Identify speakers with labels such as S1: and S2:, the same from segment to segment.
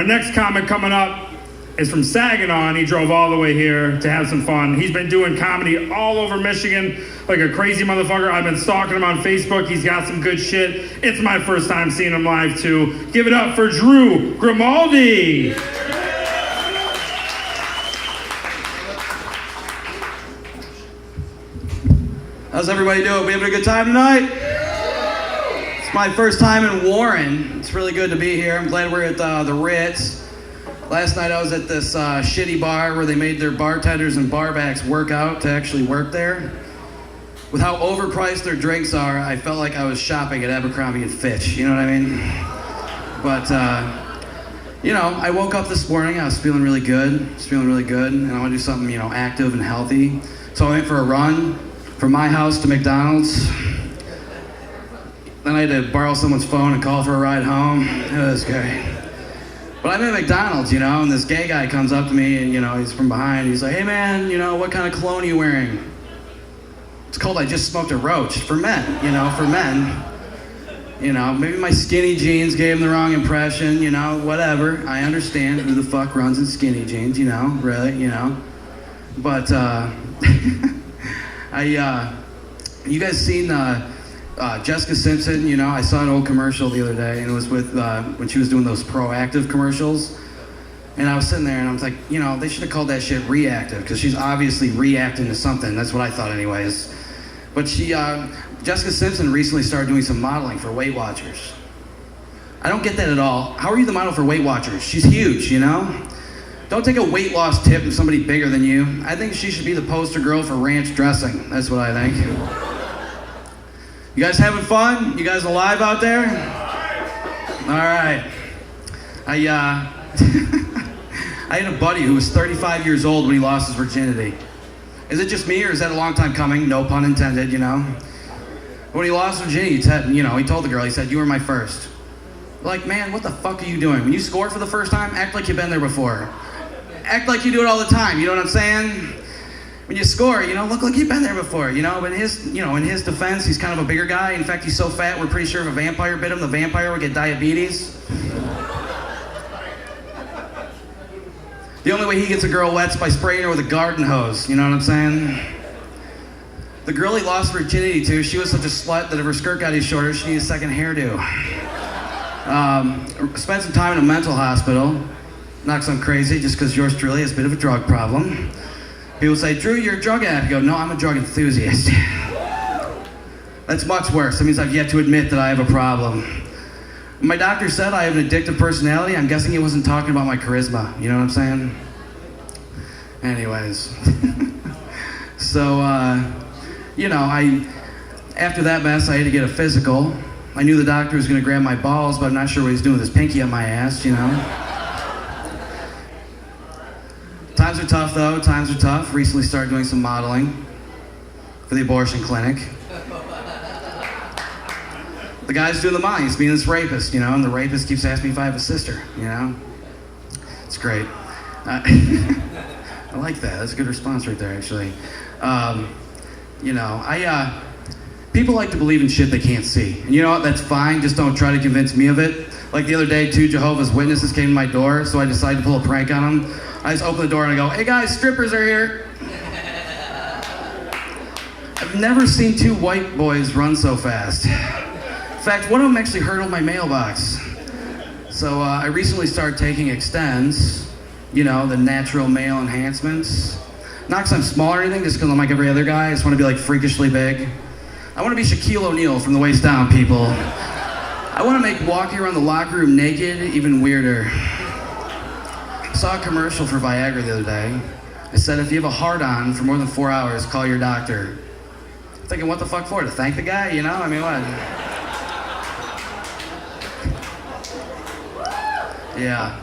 S1: Our next comic coming up is from Saginaw, and he drove all the way here to have some fun. He's been doing comedy all over Michigan like a crazy motherfucker. I've been stalking him on Facebook. He's got some good shit. It's my first time seeing him live, too. Give it up for Drew Grimaldi.
S2: How's everybody doing? We having a good time tonight? It's my first time in Warren. It's really good to be here. I'm glad we're at the Ritz. Last night I was at this shitty bar where they made their bartenders and barbacks work out to actually work there. With how overpriced their drinks are, I felt like I was shopping at Abercrombie and Fitch, you know what I mean? But, I woke up this morning, I was feeling really good, and I want to do something, active and healthy. So I went for a run from my house to McDonald's. Then I had to borrow someone's phone and call for a ride home. It was great. But I'm at McDonald's, and this gay guy comes up to me and, he's from behind. He's like, hey man, what kind of cologne are you wearing? It's called I Just Smoked a Roach. For men, for men. Maybe my skinny jeans gave him the wrong impression, whatever. I understand who the fuck runs in skinny jeans, really, But, you guys seen Jessica Simpson? I saw an old commercial the other day, and it was with when she was doing those proactive commercials. And I was sitting there, and I was like, they should have called that shit reactive, because she's obviously reacting to something. That's what I thought, anyways. But Jessica Simpson recently started doing some modeling for Weight Watchers. I don't get that at all. How are you the model for Weight Watchers? She's huge, Don't take a weight loss tip from somebody bigger than you. I think she should be the poster girl for ranch dressing. That's what I think. You guys having fun? You guys alive out there? All right. I had a buddy who was 35 years old when he lost his virginity. Is it just me, or is that a long time coming? No pun intended, When he lost virginity, he told the girl, he said, you were my first. Like, man, what the fuck are you doing? When you score for the first time, act like you've been there before. Act like you do it all the time, you know what I'm saying? When you score, look like you've been there before, But in his defense, he's kind of a bigger guy. In fact, he's so fat, we're pretty sure if a vampire bit him, the vampire would get diabetes. The only way he gets a girl wet is by spraying her with a garden hose, you know what I'm saying? The girl he lost virginity to, she was such a slut that if her skirt got any shorter, she needed a second hairdo. Spent some time in a mental hospital. Not because I'm crazy, just because yours truly has a bit of a drug problem. People say, Drew, you're a drug addict. I go, no, I'm a drug enthusiast. That's much worse. That means I've yet to admit that I have a problem. When my doctor said I have an addictive personality, I'm guessing he wasn't talking about my charisma. You know what I'm saying? Anyways. So, after that mess, I had to get a physical. I knew the doctor was going to grab my balls, but I'm not sure what he's doing with his pinky on my ass, Times are tough, though. Times are tough. Recently started doing some modeling for the abortion clinic. The guy's doing the modeling. He's being this rapist, and the rapist keeps asking me if I have a sister, It's great. I like that. That's a good response right there, actually. People like to believe in shit they can't see. And you know what? That's fine. Just don't try to convince me of it. Like the other day, 2 Jehovah's Witnesses came to my door, so I decided to pull a prank on them. I just open the door and I go, hey guys, strippers are here. I've never seen 2 white boys run so fast. In fact, one of them actually hurdled my mailbox. So I recently started taking Extends, the natural male enhancements. Not because I'm small or anything, just because I'm like every other guy. I just want to be like freakishly big. I want to be Shaquille O'Neal from the waist down, people. I want to make walking around the locker room naked even weirder. I saw a commercial for Viagra the other day. It said, if you have a hard-on for more than 4 hours, call your doctor. I'm thinking, what the fuck for? To thank the guy, I mean, what? Yeah.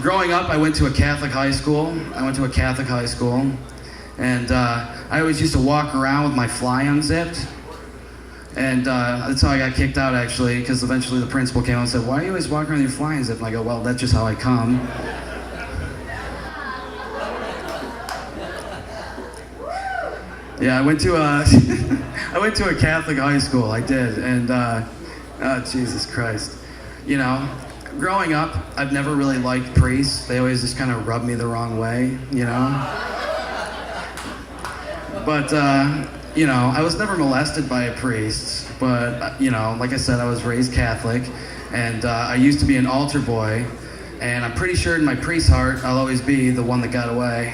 S2: Growing up, I went to a Catholic high school. And I always used to walk around with my fly unzipped. And that's how I got kicked out, actually, because eventually the principal came out and said, why are you always walking around with your fly unzipped? And I go, well, that's just how I come. Yeah, I went to a Catholic high school. I did, and Jesus Christ, growing up, I've never really liked priests. They always just kind of rub me the wrong way, you know? But, you know, I was never molested by a priest. But, you know, like I said, I was raised Catholic. And I used to be an altar boy. And I'm pretty sure in my priest's heart, I'll always be the one that got away.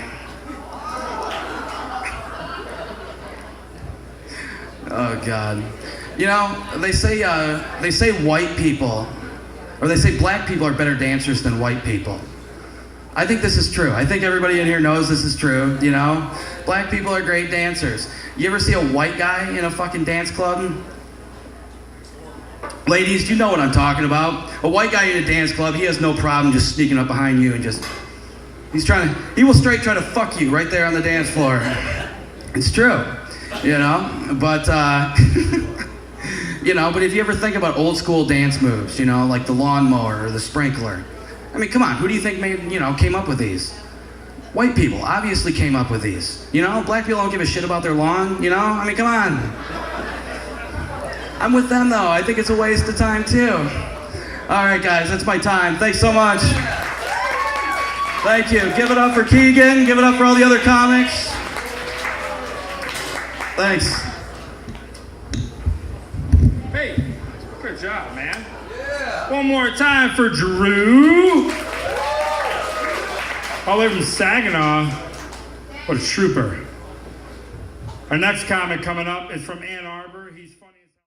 S2: Oh, God. You know, they say white people, or they say black people are better dancers than white people. I think this is true. I think everybody in here knows this is true, you know? Black people are great dancers. You ever see a white guy in a fucking dance club? Ladies, you know what I'm talking about. A white guy in a dance club, he has no problem just sneaking up behind you and just, he will straight try to fuck you right there on the dance floor. It's true, you know? But, you know, but if you ever think about old school dance moves, you know, like the lawnmower or the sprinkler, I mean, come on, who do you think came up with these? White people obviously came up with these. You know, black people don't give a shit about their lawn, you know? I mean, come on. I'm with them, though. I think it's a waste of time, too. All right, guys, that's my time. Thanks so much. Thank you. Give it up for Keegan. Give it up for all the other comics. Thanks.
S1: Hey, good job, man. Yeah. One more time for Drew. All the way from Saginaw. What a trooper. Our next comic coming up is from Ann Arbor.